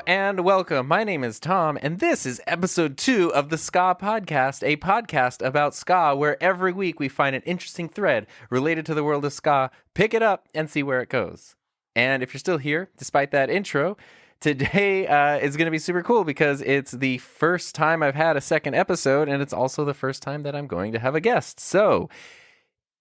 and welcome. My name is Tom, and this is episode 2 of the Ska Podcast, a podcast about ska where every week we find an interesting thread related to the world of ska, pick it up, and see where it goes. And if you're still here, despite that intro, today is going to be super cool because it's the first time I've had a second episode, and it's also the first time that I'm going to have a guest. So,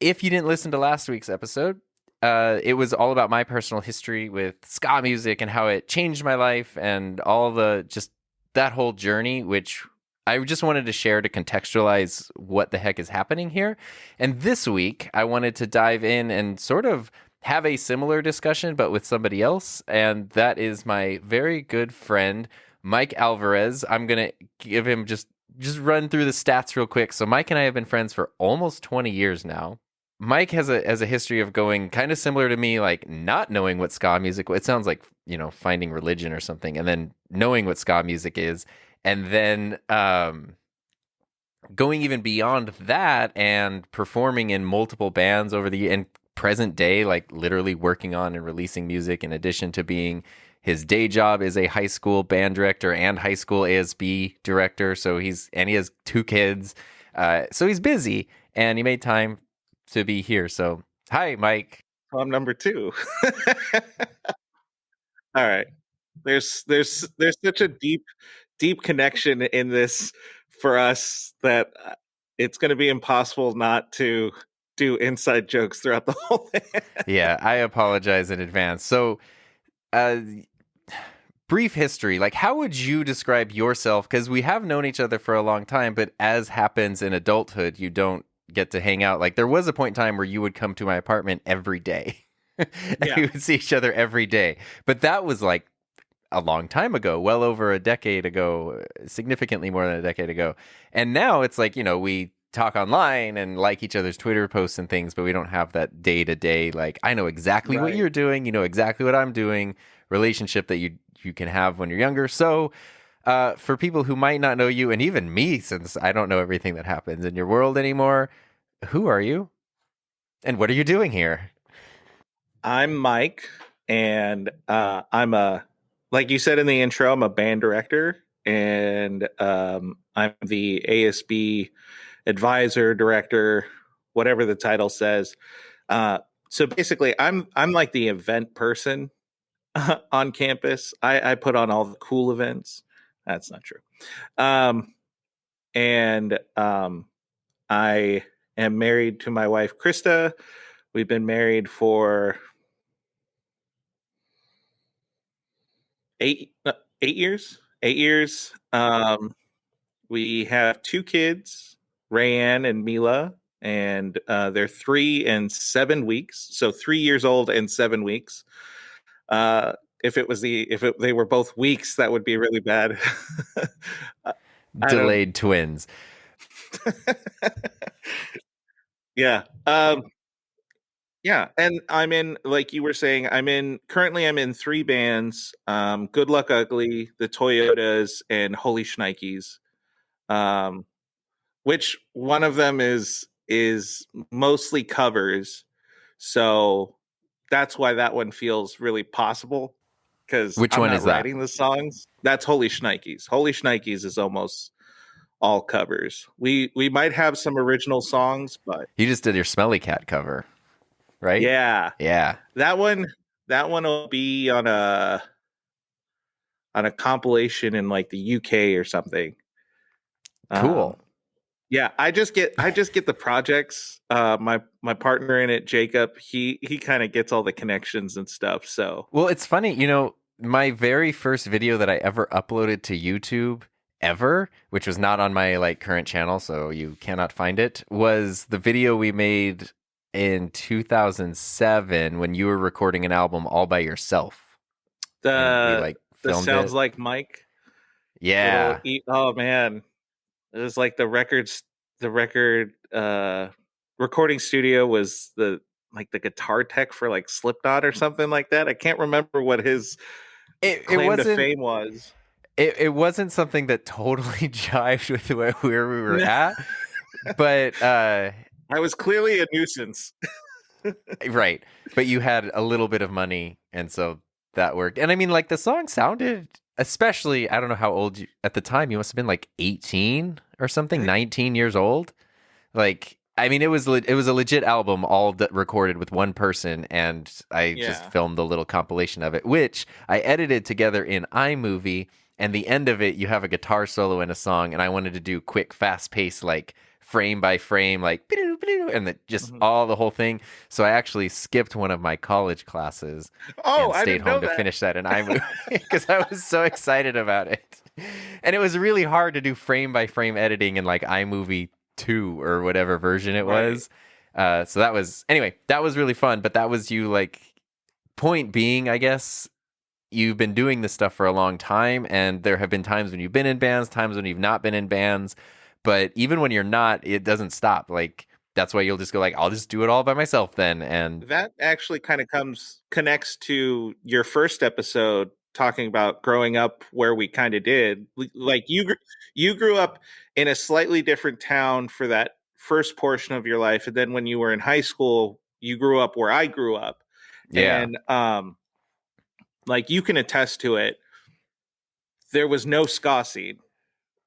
if you didn't listen to last week's episode, it was all about my personal history with ska music and how it changed my life and all the just that whole journey, which I just wanted to share to contextualize what the heck is happening here. And this week, I wanted to dive in and sort of have a similar discussion, but with somebody else. And that is my very good friend, Mike Alvarez. I'm going to give him just run through the stats real quick. So Mike and I have been friends for almost 20 years now. Mike has a history of going kind of similar to me, like not knowing what ska music, it sounds like, finding religion or something, and then knowing what ska music is, and then going even beyond that and performing in multiple bands over the and present day, like literally working on and releasing music in addition to being his day job is a high school band director and high school ASB director. So he has 2 kids. So he's busy, and he made time to be here. So hi, Mike. I'm number 2. All right. There's such a deep connection in this for us that it's going to be impossible not to do inside jokes throughout the whole thing. Yeah, I apologize in advance. So brief history, like how would you describe yourself? Because we have known each other for a long time, but as happens in adulthood, you don't get to hang out. Like there was a point in time where you would come to my apartment every day. And we would see each other every day. But that was like a long time ago, well over a decade ago, significantly more than a decade ago. And now it's like, we talk online and like each other's Twitter posts and things, but we don't have that day to day, like I know exactly what you're doing, you know exactly what I'm doing, relationship that you can have when you're younger. So for people who might not know you, and even me, since I don't know everything that happens in your world anymore, who are you? And what are you doing here? I'm Mike, and like you said in the intro, I'm a band director, and I'm the ASB advisor, director, whatever the title says. So basically, I'm like the event person on campus. I put on all the cool events. That's not true. And I am married to my wife, Krista. We've been married for 8 years. 8 years. We have 2 kids, Rayanne and Mila, and they're 3 and 7 weeks. So 3 years old and 7 weeks. If they were both weeks, that would be really bad. Delayed twins. Yeah. Yeah. And I'm in, like you were saying, currently I'm in 3 bands, Good Luck Ugly, the Toyotas, and Holy Schnikes. Which one of them is mostly covers. So that's why that one feels really possible. Because which I'm one not is that? writing the songs. That's Holy Schnikes. Holy Schnikes is almost all covers. We might have some original songs, but You just did your Smelly Cat cover, right? Yeah. Yeah. That one will be on a compilation in like the UK or something. Cool. Yeah, I just get the projects. My partner in it, Jacob, he kind of gets all the connections and stuff. So well, it's funny, my very first video that I ever uploaded to YouTube ever, which was not on my current channel, so you cannot find it, was the video we made in 2007 when you were recording an album all by yourself. The Sounds it. Like Mike. Yeah. Oh man. It was like the record recording studio was the guitar tech for like Slipknot or something like that. I can't remember what his claim to fame was. It wasn't something that totally jived with where we were at, but I was clearly a nuisance. Right. But you had a little bit of money, and so that worked. And I mean, the song sounded especially, I don't know how old you at the time. You must have been like 18 or something, 19 years old. Like, I mean, it was a legit album, all recorded with one person, and I just filmed a little compilation of it, which I edited together in iMovie. And the end of it, you have a guitar solo in a song, and I wanted to do quick, fast paced, like frame by frame, like and just all the whole thing. So I actually skipped one of my college classes and stayed home to finish that in iMovie because I was so excited about it. And it was really hard to do frame by frame editing in like iMovie 2 or whatever version it was. So that was really fun. But that was you, like, point being, I guess, you've been doing this stuff for a long time, and there have been times when you've been in bands, times when you've not been in bands. But even when you're not, it doesn't stop. Like, that's why you'll just go like, I'll just do it all by myself then. And that actually kind of connects to your first episode talking about growing up where we kind of did. Like you grew up in a slightly different town for that first portion of your life. And then when you were in high school, you grew up where I grew up. Yeah. And like, you can attest to it. There was no ska scene.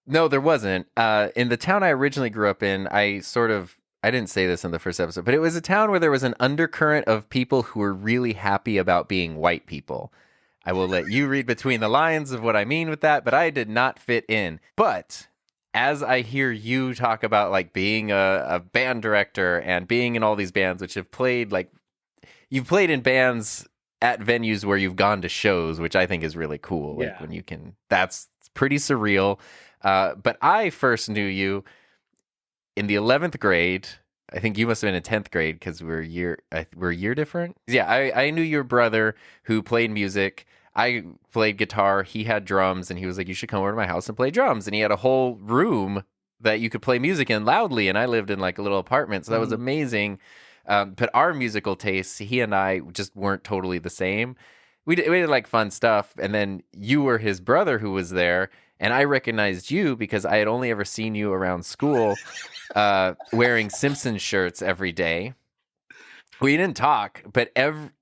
No, there wasn't. In the town I originally grew up in, I didn't say this in the first episode, but it was a town where there was an undercurrent of people who were really happy about being white people. I will let you read between the lines of what I mean with that, but I did not fit in. But as I hear you talk about like being a band director and being in all these bands, which have played, like, you've played in bands at venues where you've gone to shows, which I think is really cool. Yeah. Like, when you can, that's pretty surreal. But I first knew you in the 11th grade. I think you must have been in 10th grade because we're a year different. Yeah, I knew your brother who played music. I played guitar. He had drums, and he was like, you should come over to my house and play drums. And he had a whole room that you could play music in loudly. And I lived in like a little apartment, so that was amazing. But our musical tastes, he and I just weren't totally the same. We did like fun stuff. And then you were his brother who was there. And I recognized you because I had only ever seen you around school wearing Simpsons shirts every day. We didn't talk, but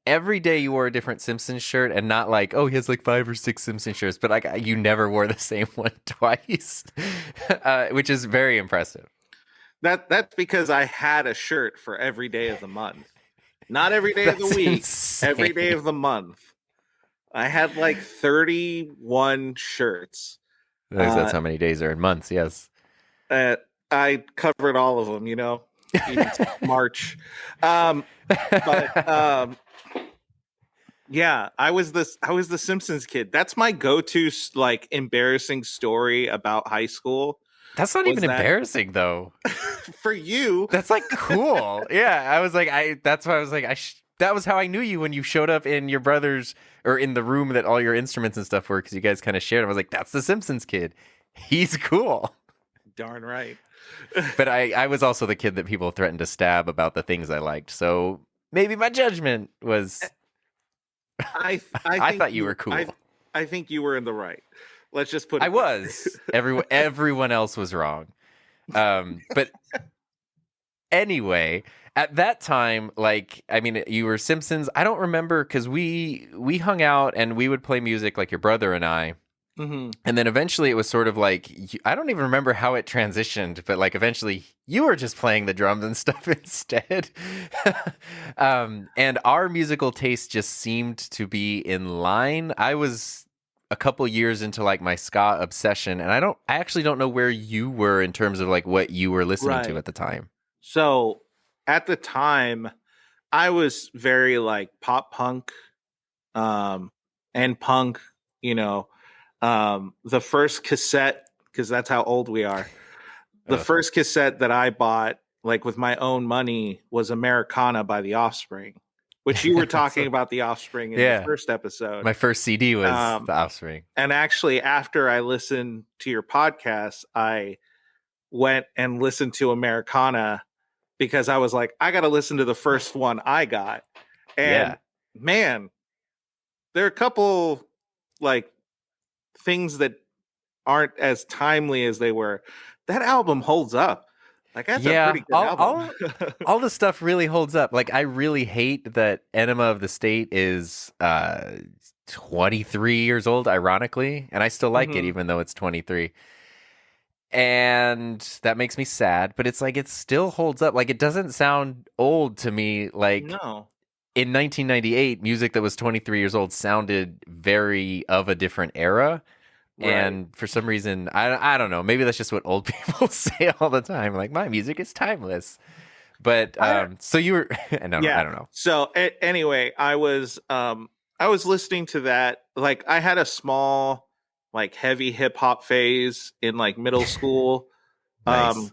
every day you wore a different Simpsons shirt, and not like, oh, he has like 5 or 6 Simpsons shirts, but like you never wore the same one twice, which is very impressive. That's because I had a shirt for every day of the month. Not every day of the week, insane. Every day of the month. I had like 31 shirts. That's how many days are in months, yes. I covered all of them, even March. Yeah, I was the Simpsons kid. That's my go-to like embarrassing story about high school. That's not even embarrassing though. For you. That's like cool. Yeah, I was like, that's why I was like, that was how I knew you when you showed up in your brother's, or in the room that all your instruments and stuff were, because you guys kind of shared. I was like, that's the Simpsons kid. He's cool. Darn right. But I was also the kid that people threatened to stab about the things I liked. So maybe my judgment was. I thought you were cool. I think you were in the right. Let's just put it. I was. Everyone else was wrong. But anyway, at that time, like, I mean, you were Simpsons. I don't remember, because we hung out and we would play music, like your brother and I. Mm-hmm. And then eventually it was sort of like, I don't even remember how it transitioned, but like eventually you were just playing the drums and stuff instead. And our musical taste just seemed to be in line. I was a couple years into like my ska obsession, and I actually don't know where you were in terms of like what you were listening to at the time. So at the time, I was very like pop punk, and punk, the first cassette, because that's how old we are. The first cassette that I bought, like with my own money, was Americana by The Offspring, which you were talking about The Offspring in the first episode. My first CD was The Offspring. And actually, after I listened to your podcast, I went and listened to Americana, because I was like, I got to listen to the first one I got. And man, there are a couple like things that aren't as timely as they were. That album holds up. Like, that's a pretty good album. all the stuff really holds up. Like, I really hate that Enema of the State is 23 years old, ironically, and I still like it Mhm. even though it's 23. And that makes me sad, but it's like it still holds up. Like it doesn't sound old to me. Like No. in 1998, music that was 23 years old sounded very of a different era. Right. And for some reason, I don't know. Maybe that's just what old people say all the time. Like my music is timeless. But I so you were, no, I Yeah. don't know. So anyway, I was listening to that. Like I had a small like heavy hip hop phase in like middle school. Nice. Um,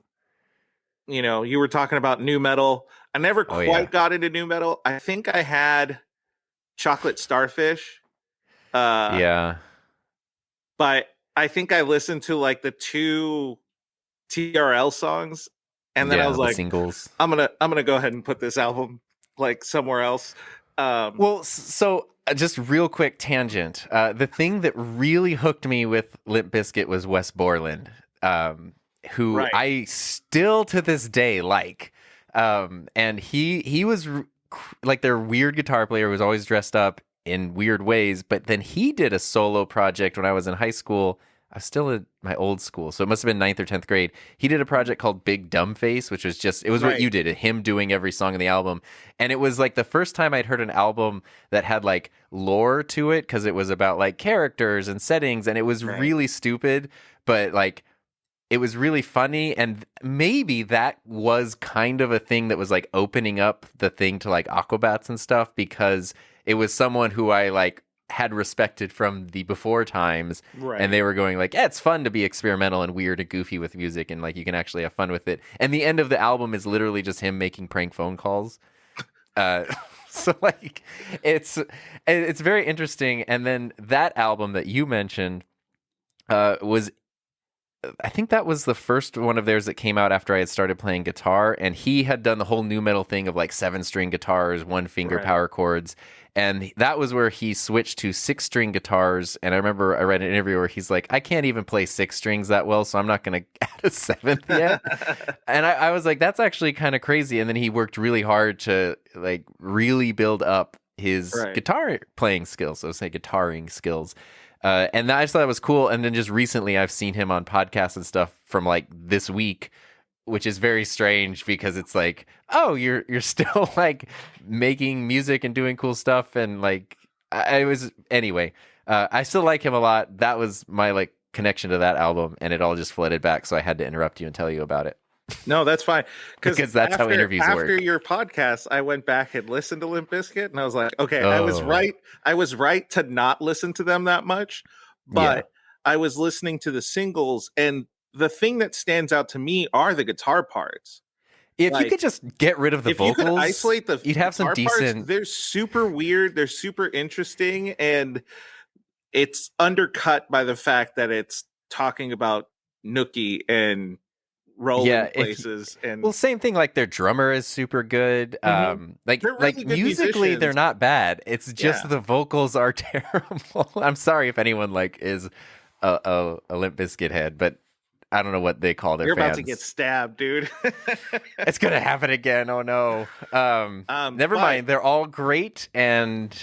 you were talking about new metal. I never Oh yeah, quite got into new metal. I think I had Chocolate Starfish. Uh, yeah, but I think I listened to like the two TRL songs and then I yeah. was The like, singles. I'm gonna go ahead and put this album like somewhere else. Well, so just real quick tangent. The thing that really hooked me with Limp Bizkit was Wes Borland, who Right. I still to this day like. And he was like their weird guitar player who was always dressed up in weird ways. But then he did a solo project when I was in high school. I was still in my old school, so it must have been ninth or 10th grade. He did a project called Big Dumb Face, which was just, it was what Right. you did, him doing every song in the album. And it was like the first time I'd heard an album that had like lore to it because it was about like characters and settings, and it was Right. really stupid, but like it was really funny. And maybe that was kind of a thing that was like opening up the thing to like Aquabats and stuff because it was someone who I like had respected from the before times, and Right. they were going like, it's fun to be experimental and weird and goofy with music, and like you can actually have fun with it. And the end of the album is literally just him making prank phone calls. uh so like it's very interesting. And then that album that you mentioned was, I think that was the first one of theirs that came out after I had started playing guitar, and he had done the whole new metal thing of like 7-string guitars, one finger Right. power chords, and that was where he switched to 6-string guitars. And I remember I read an interview where he's like, I can't even play 6 strings that well, so I'm not going to add a seventh yet. And I was like, that's actually kind of crazy. And then he worked really hard to like really build up his Right. guitar playing skills, so say guitaring skills. And I just thought it was cool. And then just recently, I've seen him on podcasts and stuff from like this week, which is very strange because it's like, oh, you're still like making music and doing cool stuff, and like I was anyway. I still like him a lot. That was my like connection to that album, and it all just flooded back. So I had to interrupt you and tell you about it No, that's fine. because that's how interviews after work. your podcast, I went back and listened to Limp Bizkit, and I was like, okay, I was Oh, right. I was right to not listen to them that much, yeah. but I was listening to the singles, and the thing that stands out to me are the guitar parts. If you Like, could just get rid of the if you could vocals, isolate the you'd have some guitar parts, decent. they're super weird. They're super interesting, and it's undercut by the fact that it's talking about Nookie and rolling Yeah, if places well, and same thing. Like their drummer is super good. Mhm. Like They're like really good musically, they're musicians. not bad. It's Yeah. just the vocals are terrible. I'm sorry if anyone like is a Limp Bizkit head, but I don't know what they call their You're about to get fans. stabbed, dude. It's gonna happen again. Oh no. Never But mind. They're all great, and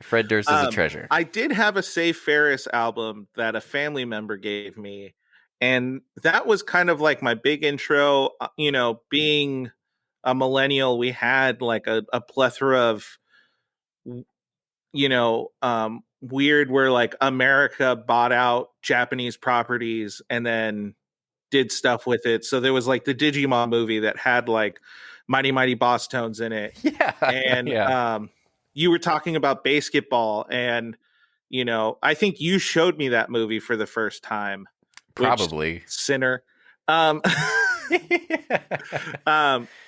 Fred Durst is a treasure. I did have a Save Ferris album that a family member gave me, and that was kind of like my big intro. Being a millennial, we had like a plethora of weird where like America bought out Japanese properties and then did stuff with it. So there was like the Digimon movie that had like Mighty Mighty Boss Tones in it. Yeah, And yeah, you were talking about basketball, and I think you showed me that movie for the first time, which probably. sinner. Um,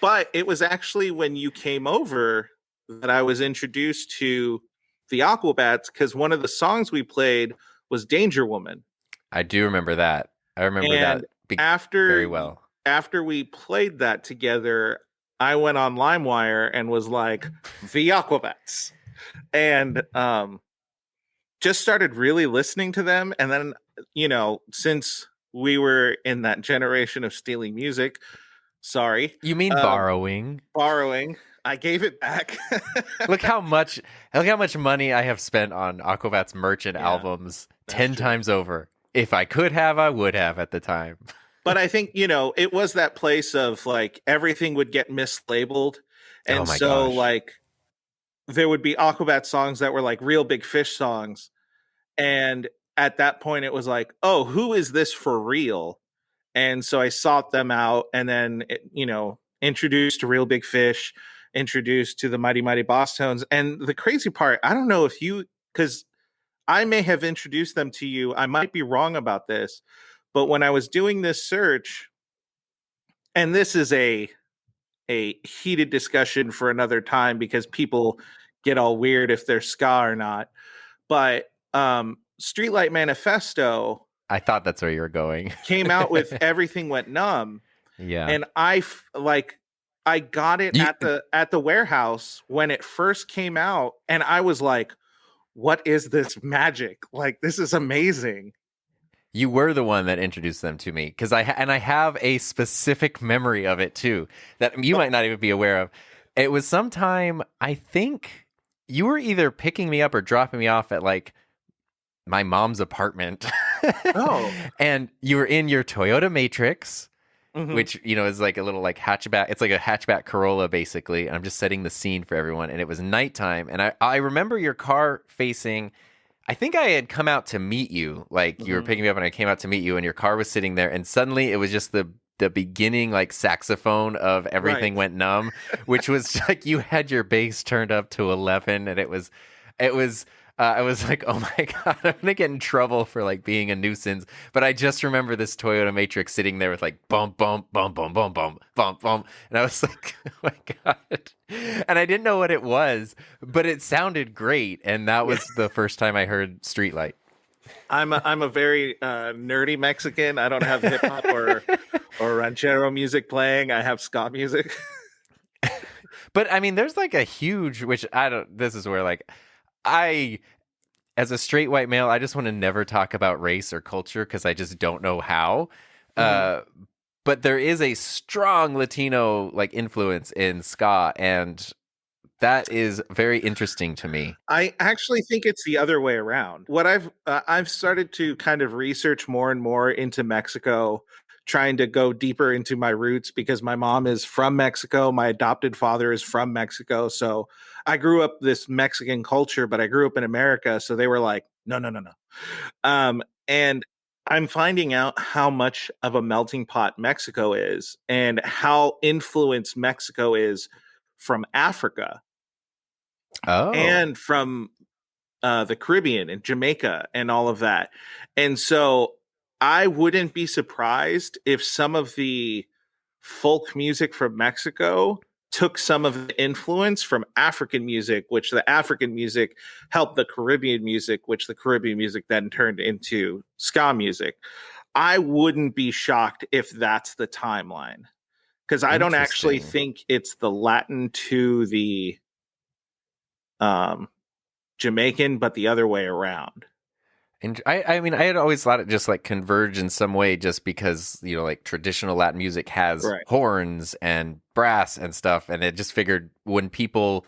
but it was actually when you came over that I was introduced to the Aquabats because one of the songs we played was Danger Woman. I do remember that. I remember And that very after well. after we played that together, I went on LimeWire and was like, the Aquabats. And just started really listening to them. And then, since we were in that generation of stealing music, sorry, You mean borrowing? borrowing, I gave it back. Look how much money I have spent on Aquabats merch and Yeah, albums that's 10 true. times over. If I could have, I would have at the time. But I think, it was that place of like everything would get mislabeled. Oh And my so gosh. like there would be Aquabat songs that were like Real Big Fish songs. And at that point it was like, oh, who is this for real? And so I sought them out and then, introduced to Real Big Fish, introduced to the Mighty Mighty Boss Tones. And the crazy part, I don't know if because I may have introduced them to you. I might be wrong about this. But when I was doing this search, and this is a heated discussion for another time because people get all weird if they're ska or not. But Streetlight Manifesto I thought that's where you were going. came out with Everything Went Numb. Yeah. And I got it at the warehouse when it first came out, and I was like, what is this magic? Like, this is amazing. You were the one that introduced them to me because I have a specific memory of it too that you might not even be aware of. It was sometime, I think you were either picking me up or dropping me off at like my mom's apartment. Oh. And you were in your Toyota Matrix, Mhm. which, is like a little like hatchback. It's like a hatchback Corolla basically. And I'm just setting the scene for everyone. And it was nighttime. And I remember your car facing, I think I had come out to meet you. Like you were picking me up and I came out to meet you and your car was sitting there. And suddenly it was just the beginning like saxophone of Everything Right. Went Numb, which was like you had your bass turned up to 11 and it was I was like, oh my God, I'm going to get in trouble for like being a nuisance. But I just remember this Toyota Matrix sitting there with like bump, bump, bump, bump, bump, bump, bump, bump. And I was like, oh my God. And I didn't know what it was, but it sounded great. And that was the first time I heard Streetlight. I'm a very nerdy Mexican. I don't have hip hop or ranchero music playing. I have ska music. But I mean, there's like a huge, this is where like, as a straight white male, I just want to never talk about race or culture because I just don't know how. But there is a strong Latino like influence in ska, and that is very interesting to me. I actually think it's the other way around. What I've started to kind of research more and more into Mexico, trying to go deeper into my roots because my mom is from Mexico, my adopted father is from Mexico, so I grew up this Mexican culture, but I grew up in America, so they were like, no, no, no, no. And I'm finding out how much of a melting pot Mexico is and how influenced Mexico is from Africa. Oh. And from the Caribbean and Jamaica and all of that. And so I wouldn't be surprised if some of the folk music from Mexico took some of the influence from African music, which the African music helped the Caribbean music, which the Caribbean music then turned into ska music. I wouldn't be shocked if that's the timeline, because I don't actually think it's the Latin to the Jamaican, but the other way around. And I mean, I had always thought it just like converged in some way just because, like traditional Latin music has horns and brass and stuff. And it just figured when people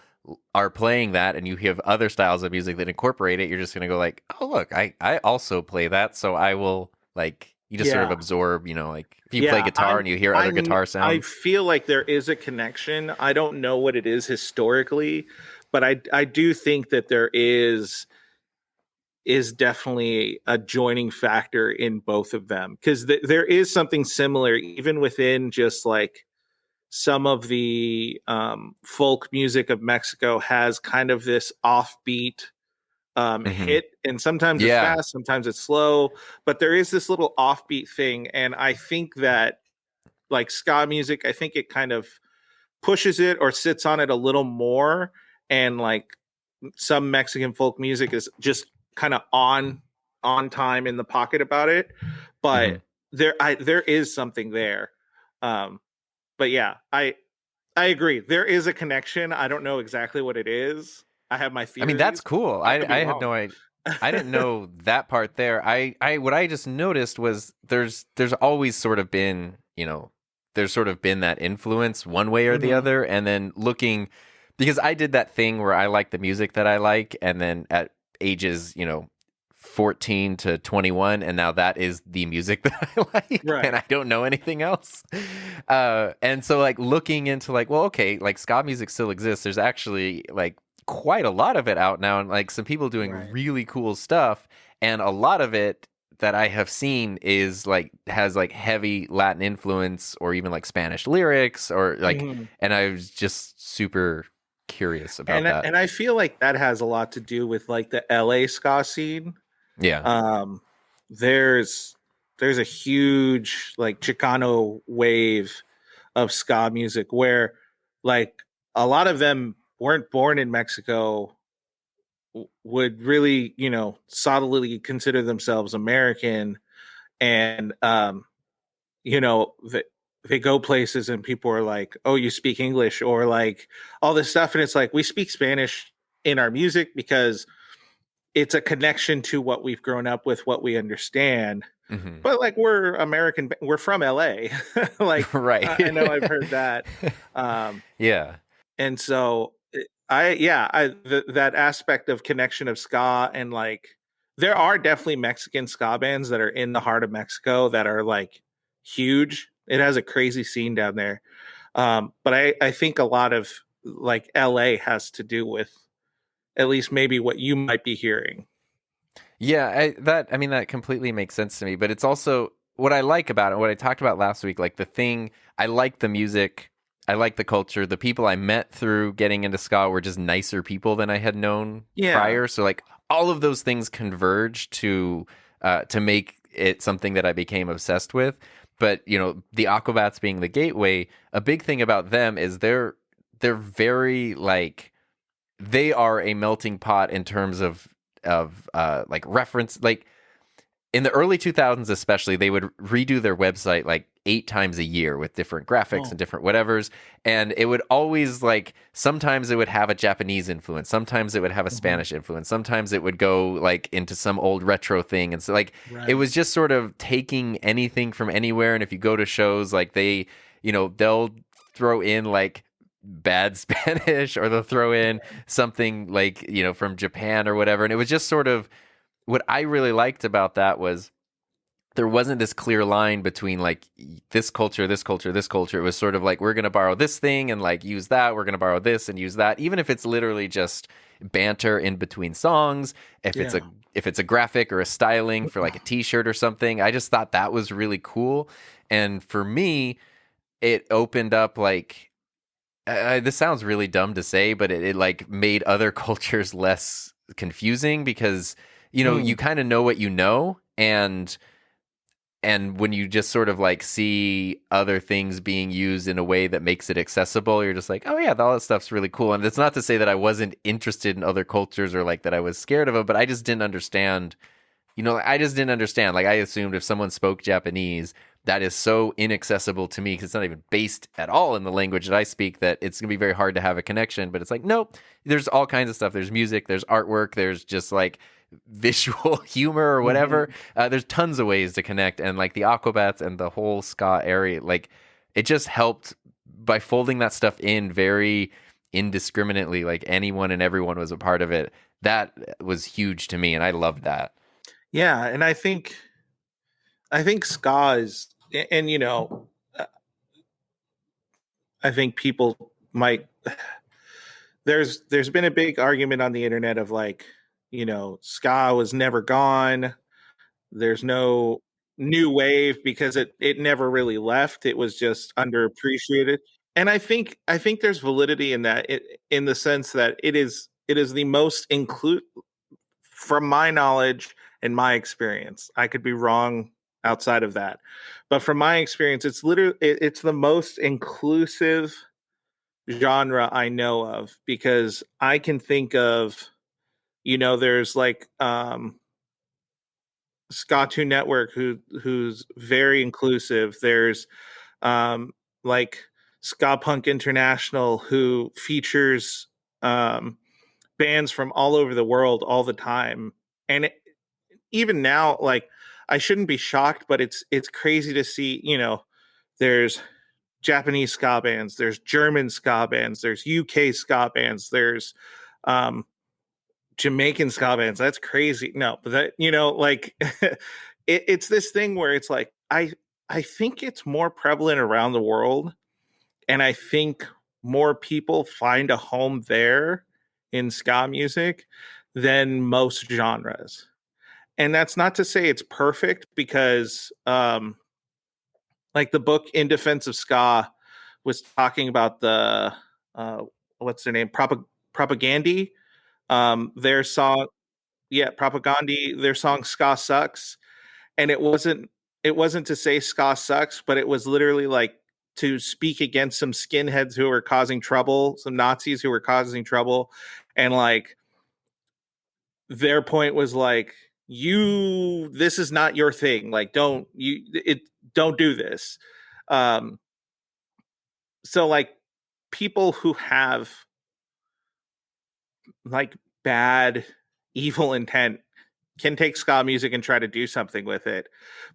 are playing that and you have other styles of music that incorporate it, you're just going to go like, oh, look, I also play that. So I will like, you just sort of absorb, like if you play guitar and you hear other guitar sounds. I feel like there is a connection. I don't know what it is historically, but I do think that there is definitely a joining factor in both of them, because there is something similar even within just like some of the folk music of Mexico has kind of this offbeat hit, and sometimes it's fast, sometimes it's slow, but there is this little offbeat thing. And I think that like ska music, I think it kind of pushes it or sits on it a little more, and like some Mexican folk music is just kind of on time in the pocket about it, but there is something there. But yeah, I agree, there is a connection. I don't know exactly what it is. I have my theories. I mean, that's cool. I had no idea. I didn't know that part there. I what I just noticed was there's always sort of been, there's sort of been that influence one way or the Mhm. other. And then looking, because I did that thing where I like the music that I like, and then at ages, 14 to 21, and now that is the music that I like, and Right. I don't know anything else. And so like looking into like, well, okay, like ska music still exists. There's actually like quite a lot of it out now, and like some people doing Right. really cool stuff, and a lot of it that I have seen is like has like heavy Latin influence or even like Spanish lyrics or like, Mhm. and I was just super curious about And that. I feel like that has a lot to do with like the LA ska scene. Yeah. Um, there's there's a huge like Chicano wave of ska music where like a lot of them weren't born in Mexico, would really, solidly consider themselves American, and you know, they go places and people are like, "Oh, you speak English," or like all this stuff, and it's like we speak Spanish in our music because it's a connection to what we've grown up with, what we understand. Hmm. But like we're American, we're from LA. Like Right. I know I've heard that, um, Yeah. and so I yeah, that aspect of connection of ska, and like there are definitely Mexican ska bands that are in the heart of Mexico that are like huge. It has a crazy scene down there. But I think a lot of like LA has to do with at least maybe what you might be hearing. Yeah, I mean that completely makes sense to me, but it's also what I like about it, what I talked about last week, like the thing I like the music, I like the culture, the people I met through getting into ska were just nicer people than I had known Yeah. prior. So like all of those things converge to make it something that I became obsessed with. But, the Aquabats being the gateway, a big thing about them is they're very like they are a melting pot in terms of like reference, like in the early 2000s especially, they would redo their website like 8 times a year with different graphics Oh. and different whatevers, and it would always like sometimes it would have a Japanese influence, sometimes it would have a Mhm. Spanish influence, sometimes it would go like into some old retro thing, and so like it Right. was just sort of taking anything from anywhere. And if you go to shows, like they'll throw in like bad Spanish, or they'll throw in something like from Japan or whatever. And it was just sort of what I really liked about that was there wasn't this clear line between like this culture, this culture, this culture. It was sort of like we're going to borrow this thing and like use that. We're going to borrow this and use that, even if it's literally just banter in between songs. If it's a Yeah. if it's a graphic or a styling for like a T-shirt or something, I just thought that was really cool. And for me, it opened up like this sounds really dumb to say, but it like made other cultures less confusing because you Mm. kind of know what you know, and when you just sort of like see other things being used in a way that makes it accessible, you're just like, oh yeah, all that stuff's really cool. And it's not to say that I wasn't interested in other cultures or like that I was scared of them, but I just didn't understand. I just didn't understand. Like I assumed if someone spoke Japanese, that is so inaccessible to me because it's not even based at all in the language that I speak, that it's gonna be very hard to have a connection. But it's like, nope, there's all kinds of stuff. There's music, there's artwork, there's just like visual humor or whatever. Mhm. There's tons of ways to connect, and like the Aquabats and the whole ska area, like it just helped by folding that stuff in very indiscriminately. Like anyone and everyone was a part of it. That was huge to me, and I loved that. Yeah, and I think ska is, and uh, I think people might. There's been a big argument on the internet of like, ska was never gone. There's no new wave because it never really left. It was just underappreciated. And I think there's validity in that, in the sense that it is the most include, from my knowledge and my experience. I could be wrong outside of that. But from my experience, it's literally it's the most inclusive genre I know of, because I can think of, there's like Ska Network, who's very inclusive. There's um, like Ska Punk International, who features um, bands from all over the world all the time. And even now, like I shouldn't be shocked, but it's crazy to see. There's Japanese ska bands, there's German ska bands, there's UK ska bands, there's Jamaican ska bands. That's crazy. No, but that, like it's this thing where it's like I think it's more prevalent around the world, and I think more people find a home there in ska music than most genres. And that's not to say it's perfect, because like the book In Defense of Ska was talking about the what's their name, Propagandhi, their song, Propagandhi, their song Ska Sucks. And it wasn't to say ska sucks, but it was literally like to speak against some skinheads who were causing trouble, some Nazis who were causing trouble. And like their point was like, this is not your thing. Like, don't do this. So like people who have like bad, evil intent can take ska music and try to do something with it.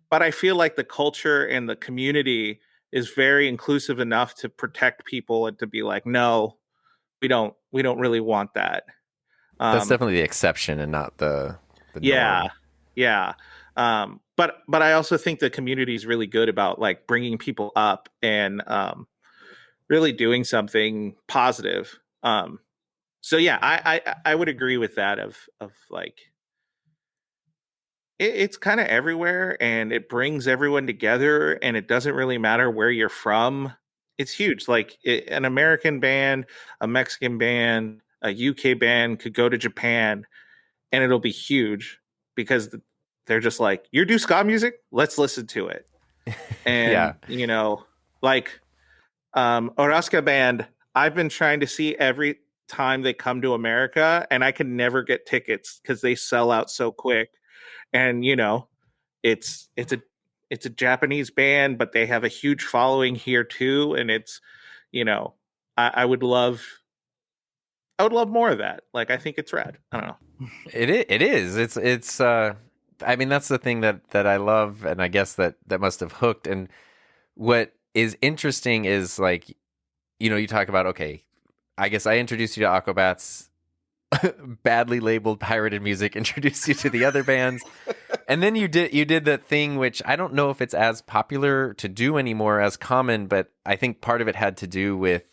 But I feel like the culture and the community is very inclusive enough to protect people and to be like, no, we don't really want that. That's definitely the exception and not the norm. Yeah. But I also think the community is really good about like bringing people up and really doing something positive. So yeah, I would agree with that of like, it's kind of everywhere, and it brings everyone together, and it doesn't really matter where you're from. It's huge. Like an American band, a Mexican band, a UK band could go to Japan, and it'll be huge because they're just like, you do ska music? Let's listen to it. And, like Oraska band, I've been trying to see every time they come to America, and I can never get tickets because they sell out so quick. And it's a Japanese band, but they have a huge following here too. And it's, I would love more of that. Like, I think it's rad. I don't know. It is. It's I mean, that's the thing that I love, and I guess that must have hooked. And what is interesting is like, you talk about, okay, I guess I introduced you to Aquabats, badly labeled pirated music, introduced you to the other bands. And then you did that thing, which I don't know if it's as popular to do anymore, as common, but I think part of it had to do with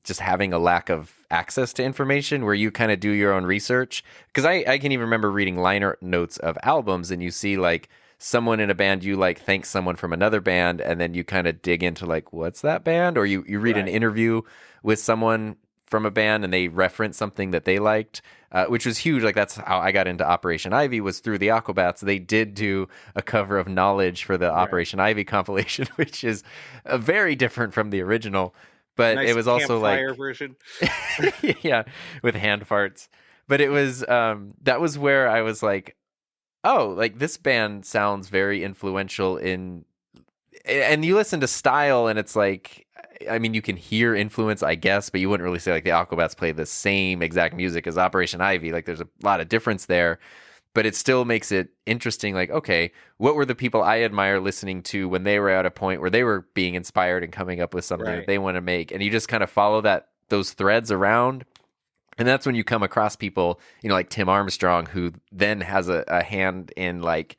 just having a lack of access to information, where you kind of do your own research. Because I can even remember reading liner notes of albums, and you see like someone in a band you like thanks someone from another band, and then you kind of dig into like, what's that band? Or you read an interview with someone from a band and they reference something that they liked, which was huge. Like that's how I got into Operation Ivy, was through the Aquabats. They did do a cover of Knowledge for the Operation Ivy compilation, which is very different from the original. But nice, it was also like version. yeah, with hand farts. But it was that was where I was like, oh, like this band sounds very influential in, and you listen to style and it's like, I mean, you can hear influence, I guess, but you wouldn't really say like the Aquabats play the same exact music as Operation Ivy. Like there's a lot of difference there, but it still makes it interesting. Like, okay, what were the people I admire listening to when they were at a point where they were being inspired and coming up with something that they want to make? And you just kind of follow those threads around. And that's when you come across people, like Tim Armstrong, who then has a hand in like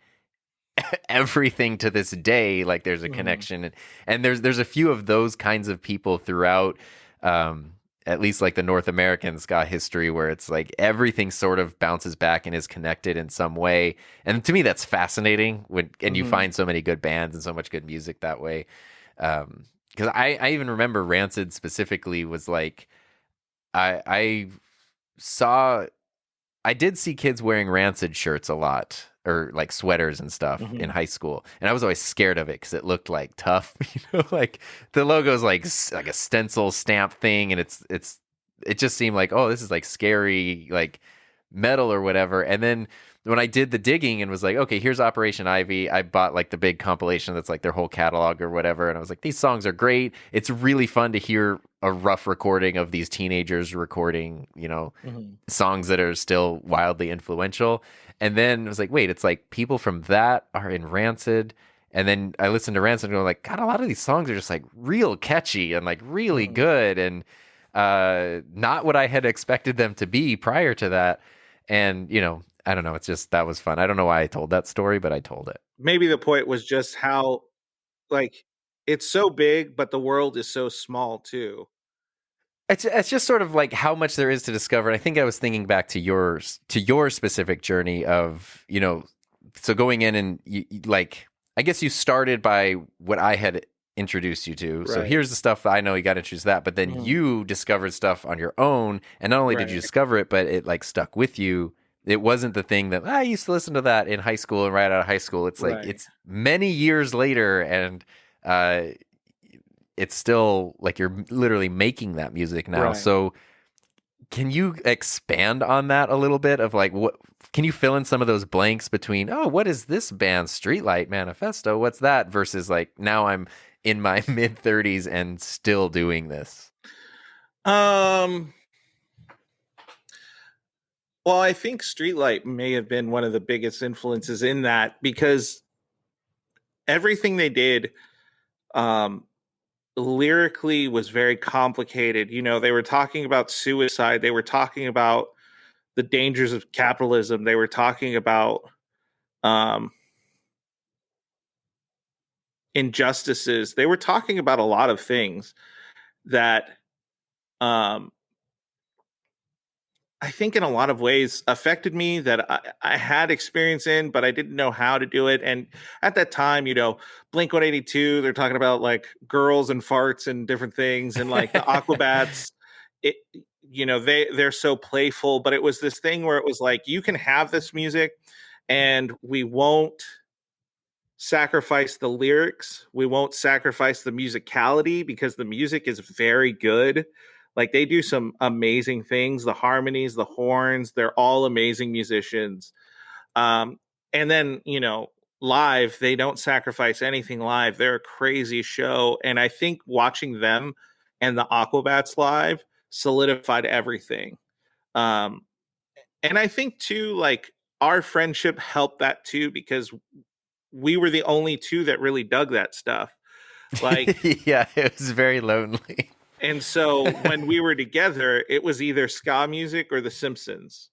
everything to this day. Like there's a connection, and there's a few of those kinds of people throughout at least like the North American ska history, where it's like everything sort of bounces back and is connected in some way. And to me that's fascinating and you find so many good bands and so much good music that way. Because I even remember Rancid specifically was like, I did see kids wearing Rancid shirts a lot, or like sweaters and stuff in high school. And I was always scared of it because it looked like tough, like the logo's like a stencil stamp thing. And it just seemed like, oh, this is like scary, like metal or whatever. And then when I did the digging and was like, okay, here's Operation Ivy, I bought like the big compilation that's like their whole catalog or whatever. And I was like, these songs are great. It's really fun to hear a rough recording of these teenagers recording, songs that are still wildly influential. And then I was like, wait, it's like people from that are in Rancid, And then I listened to Rancid and go like, God, a lot of these songs are just like real catchy and like really Mhm. good and not what I had expected them to be prior to that. And, I don't know. It's just, that was fun. I don't know why I told that story, but I told it. Maybe the point was just how, like, it's so big, but the world is so small too. It's just sort of like how much there is to discover. And I think I was thinking back to your specific journey of, so going in and like, I guess you started by what I had introduced you to. So Right. here's the stuff I know you got introduced to that, but then Mhm. you discovered stuff on your own. And not only did you Right. discover it, but it like stuck with you. It wasn't the thing that I used to listen to that in high school and right out of high school. It's like, Right. it's many years later and, uh, it's still like you're literally making that music now. Right. So can you expand on that a little bit of like what can you fill in some of those blanks between, oh, what is this band's Streetlight Manifesto? What's that versus like now I'm in my mid 30s and still doing this? Um well, I think Streetlight may have been one of the biggest influences in that because everything they did um lyrically was very complicated. They were talking about suicide, they were talking about the dangers of capitalism, they were talking about um injustices. They were talking about a lot of things that um I think in a lot of ways affected me that I had experience in, but I didn't know how to do it. And at that time, Blink 182, they're talking about like girls and farts and different things, and like the Aquabats, it they're so playful, but it was this thing where it was like you can have this music and we won't sacrifice the lyrics. We won't sacrifice the musicality because the music is very good. Like they do some amazing things, the harmonies, the horns, they're all amazing musicians. Um, and then, live, they don't sacrifice anything live. They're a crazy show. And I think watching them and the Aquabats live solidified everything. Um, and I think too, like our friendship helped that too, because we were the only two that really dug that stuff. Like, Yeah, it was very lonely. and so when we were together, it was either ska music or the Simpsons,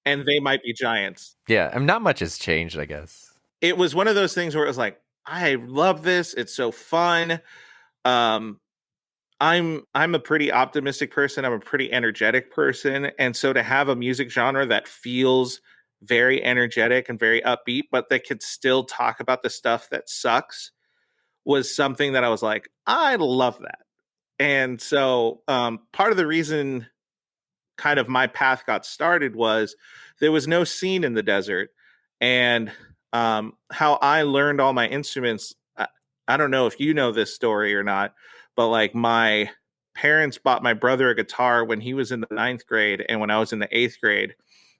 and they might be giants. Yeah, and not much has changed, I guess. It was one of those things where it was like, I love this. It's so fun. Um, I'm a pretty optimistic person. I'm a pretty energetic person, and so to have a music genre that feels very energetic and very upbeat, but that could still talk about the stuff that sucks was something that I was like, I love that. And so part of the reason kind of my path got started was there was no scene in the desert. And how I learned all my instruments, I don't know if you know this story or not, but like my parents bought my brother a guitar when he was in the ninth grade and when I was in the eighth grade.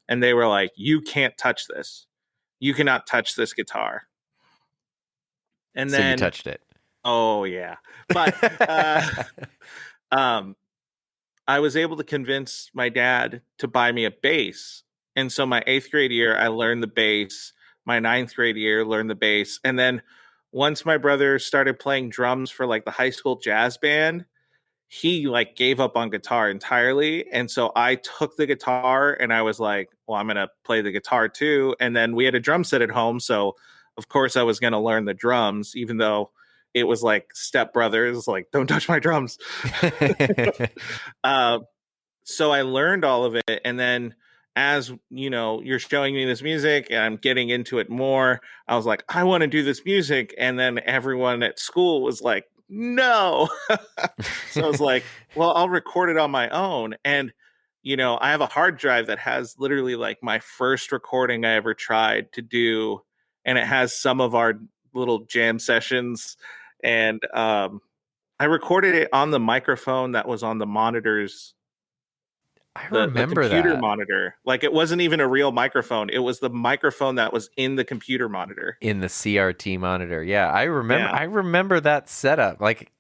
And they were like, you can't touch this. You cannot touch this guitar. And So you then, touched it. oh, yeah. But um, I was able to convince my dad to buy me a bass. And so my eighth grade year, I learned the bass. My ninth grade year, learned the bass. And then once my brother started playing drums for like the high school jazz band, he like gave up on guitar entirely. And so I took the guitar and I was like, well, I'm going to play the guitar too. And then we had a drum set at home. So of course I was going to learn the drums, even though it was like step brothers, like, don't touch my drums. uh, so I learned all of it. And then as you're showing me this music and I'm getting into it more, I was like, I want to do this music. And then everyone at school was like, no. So I was like, well, I'll record it on my own. And, I have a hard drive that has literally like my first recording I ever tried to do. And it has some of our little jam sessions. And I recorded it on the microphone that was on the monitors, I the remember computer that monitor. Like it wasn't even a real microphone. It was the microphone that was in the computer monitor. in the CRT monitor. Yeah, I remember. Yeah. I remember that setup. Like,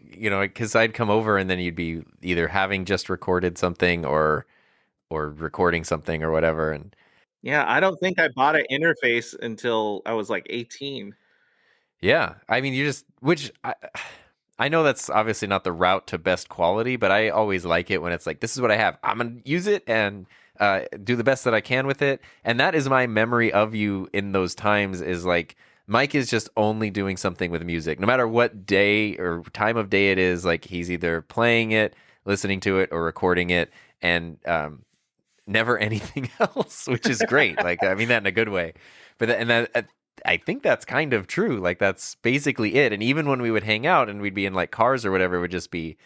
because I'd come over and then you'd be either having just recorded something or recording something or whatever. And Yeah. I don't think I bought an interface until I was like 18. Yeah. I mean, I know that's obviously not the route to best quality, but I always like it when it's like, this is what I have. I'm going to use it and do the best that I can with it. And that is my memory of you in those times, is like, Mike is just only doing something with music. No matter what day or time of day it is, like he's either playing it, listening to it, or recording it, and never anything else, which is great. Like, I mean that in a good way. I think that's kind of true. Like, that's basically it. And even when we would hang out and we'd be in like cars or whatever, it would just be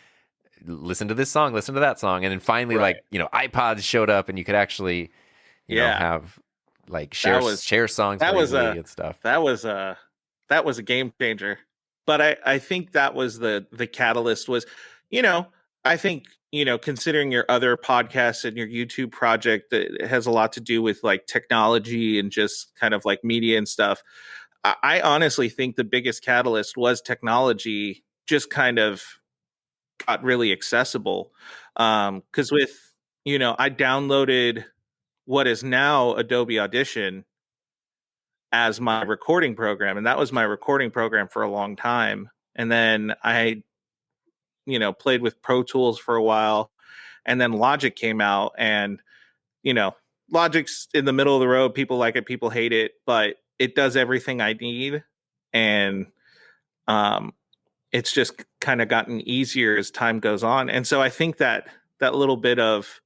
listen to this song, listen to that song. And then finally, Right. like, iPods showed up and you could actually, you know, have like share songs that more was easily and stuff. That was a game changer. But I think that was the catalyst was, I think, considering your other podcasts and your YouTube project that has a lot to do with like technology and just kind of like media and stuff. I honestly think the biggest catalyst was technology just kind of got really accessible. Because with, I downloaded what is now Adobe Audition as my recording program. And that was my recording program for a long time. And then I, played with Pro Tools for a while. And then Logic came out, and, Logic's in the middle of the road. People like it, people hate it, but it does everything I need. And it's just kind of gotten easier as time goes on. And so I think that little bit of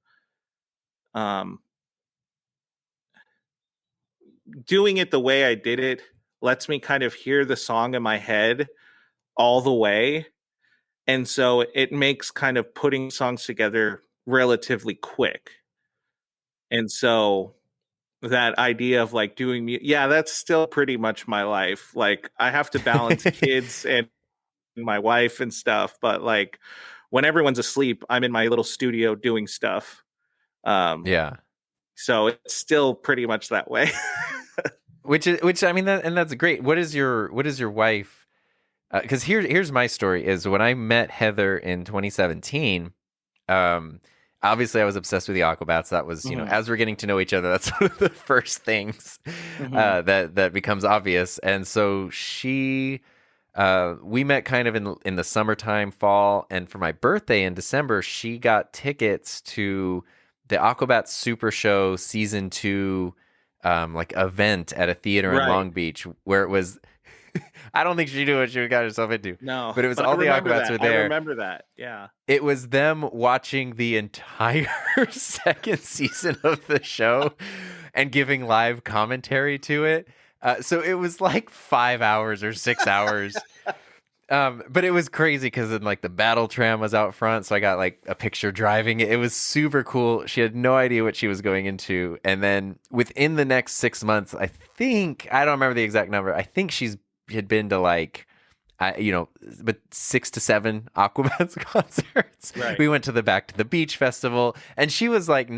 doing it the way I did it lets me kind of hear the song in my head all the way. And so it makes kind of putting songs together relatively quick. And so that idea of like doing, that's still pretty much my life. Like, I have to balance kids and my wife and stuff, but like when everyone's asleep, I'm in my little studio doing stuff. Yeah. So it's still pretty much that way. Which I mean, that's great. What is your wife? Because here's my story. Is when I met Heather in 2017. Obviously, I was obsessed with the Aquabats. That was, as we're getting to know each other, that's one of the first things that becomes obvious. And so we met kind of in the summertime, fall, and for my birthday in December, she got tickets to the Aquabats Super Show season 2, like event at a theater in Long Beach, where it was. I don't think she knew what she got herself into. No, but it was all the Aquabats were there. I remember that. Yeah, it was them watching the entire second season of the show and giving live commentary to it. So it was like 5 hours or 6 hours. But it was crazy because then like the battle tram was out front, so I got like a picture driving it. It was super cool. She had no idea what she was going into, and then within the next 6 months, I don't remember the exact number. I think she had been to like, but 6 to 7 Aquabats concerts. Right. We went to the Back to the Beach festival, and she was like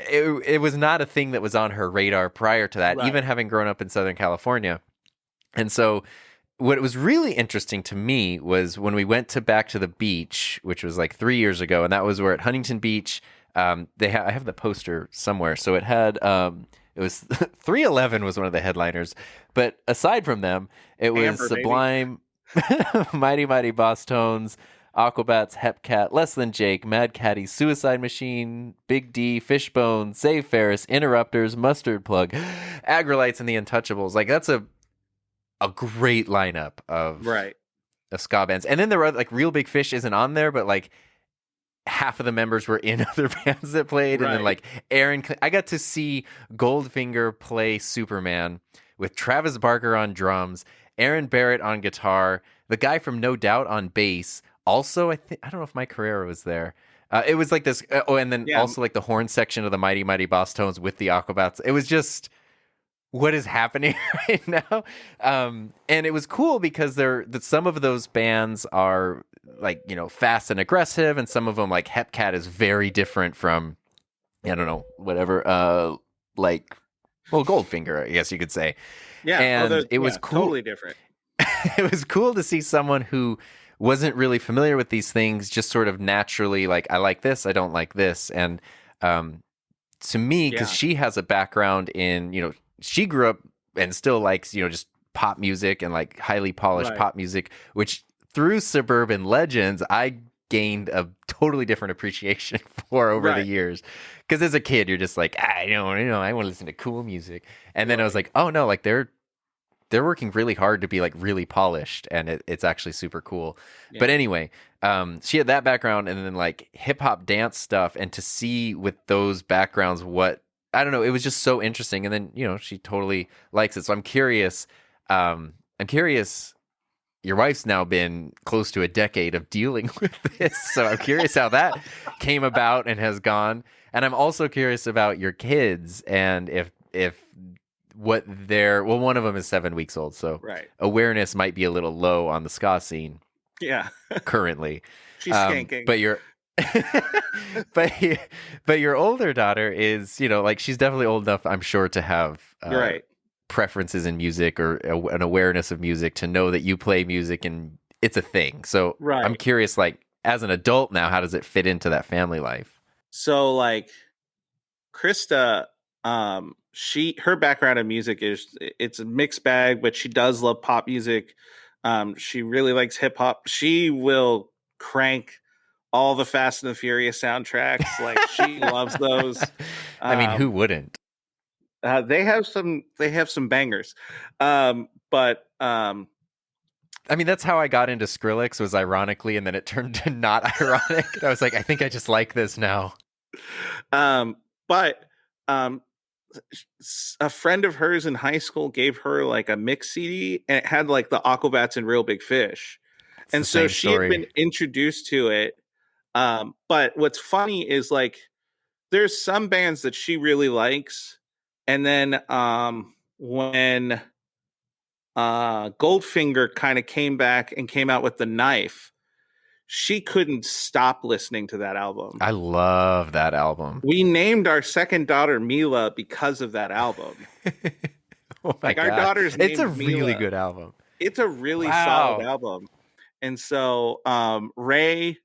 it was not a thing that was on her radar prior to that, even having grown up in Southern California. And so what was really interesting to me was when we went to Back to the Beach, which was like 3 years ago, and that was where at Huntington Beach, I have the poster somewhere. So it had, it was 311 was one of the headliners, but aside from them, it was Amber, Sublime, Mighty Mighty Boss Tones, Aquabats, Hepcat, Less Than Jake, Mad Caddy, Suicide Machine, Big D, Fishbone, Save Ferris, Interrupters, Mustard Plug, Agrolites, and the Untouchables. Like, that's a great lineup of ska bands. And then there were like Real Big Fish isn't on there, but like half of the members were in other bands that played. And then like I got to see Goldfinger play Superman with Travis Barker on drums, Aaron Barrett on guitar, the guy from No Doubt on bass. Also, I don't know if Mike Carrera was there. It was like this. And then also like the horn section of the Mighty Mighty Boss Tones with the Aquabats. It was just, what is happening right now? And it was cool because some of those bands are like, fast and aggressive, and some of them, like Hepcat, is very different from, I don't know, whatever, like, well, Goldfinger, I guess you could say. Yeah, and it was cool. Totally different. It was cool to see someone who wasn't really familiar with these things just sort of naturally like, I like this, I don't like this. And to me, because she has a background in, she grew up and still likes, just pop music and like highly polished Right. pop music, which through Suburban Legends, I gained a totally different appreciation for over the Right. years. Because as a kid, you're just like, I want to listen to cool music. And then I was Right. like, oh no, like they're working really hard to be like really polished, and it's actually super cool. Yeah. But anyway, she had that background and then like hip hop dance stuff, and to see with those backgrounds what I don't know, it was just so interesting. And then she totally likes it, so I'm curious. I'm curious. Your wife's now been close to a decade of dealing with this, so I'm curious how that came about and has gone. And I'm also curious about your kids and if what their one of them is 7 weeks old, so Right. awareness might be a little low on the ska scene Yeah. currently. She's skanking. But your but your older daughter is like she's definitely old enough, I'm sure, to have Right. preferences in music or an awareness of music, to know that you play music and it's a thing. So Right. I'm curious, like as an adult now, how does it fit into that family life? So like Krista, her background in music it's a mixed bag, but she does love pop music. She really likes hip hop. She will crank all the Fast and the Furious soundtracks. Like she loves those. I mean, who wouldn't? They have some bangers. I mean, that's how I got into Skrillex, was ironically, and then it turned to not ironic. I was like, I think I just like this now. But a friend of hers in high school gave her like a mix CD, and it had like the Aquabats and Real Big Fish. It's and the so same she story. had been introduced to it. But what's funny is like there's some bands that she really likes. And then when Goldfinger kind of came back and came out with The Knife, she couldn't stop listening to that album. I love that album. We named our second daughter Mila because of that album. Oh my like our God. daughter's named It's a really Mila. good album. It's a really Wow. solid album. And so Ray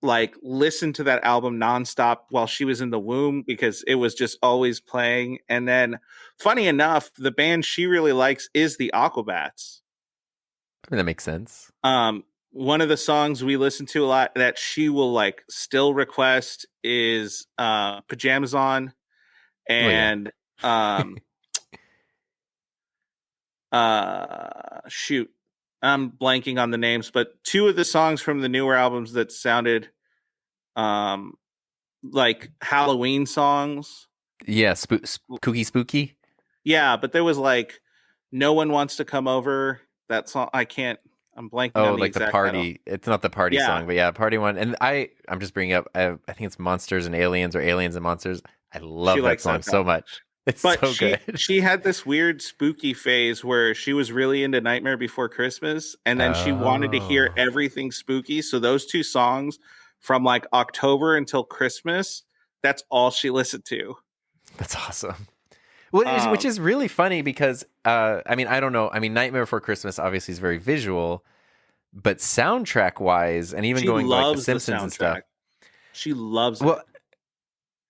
like listened to that album nonstop while she was in the womb because it was just always playing. And then funny enough, the band she really likes is the Aquabats. I mean, that makes sense. One of the songs we listen to a lot that she will like still request is Pajamas On. And shoot, I'm blanking on the names, but two of the songs from the newer albums that sounded like Halloween songs. Yeah, spooky. Yeah, but there was like No One Wants to Come Over. That song I'm blanking on the like the exact party. title. It's not the party Yeah. song, but yeah, party one. And I'm just bringing up, I think it's Monsters and Aliens, or Aliens and Monsters. I love She that likes song that so song. much. It's But so good. she had this weird spooky phase where she was really into Nightmare Before Christmas, and then she wanted to hear Oh. everything spooky. So those two songs from like October until Christmas, that's all she listened to. That's awesome. Well, which is really funny because, I mean, I don't know. I mean, Nightmare Before Christmas obviously is very visual, but soundtrack wise, and even She going to like the loves the Simpsons and stuff. soundtrack. She loves Well, it.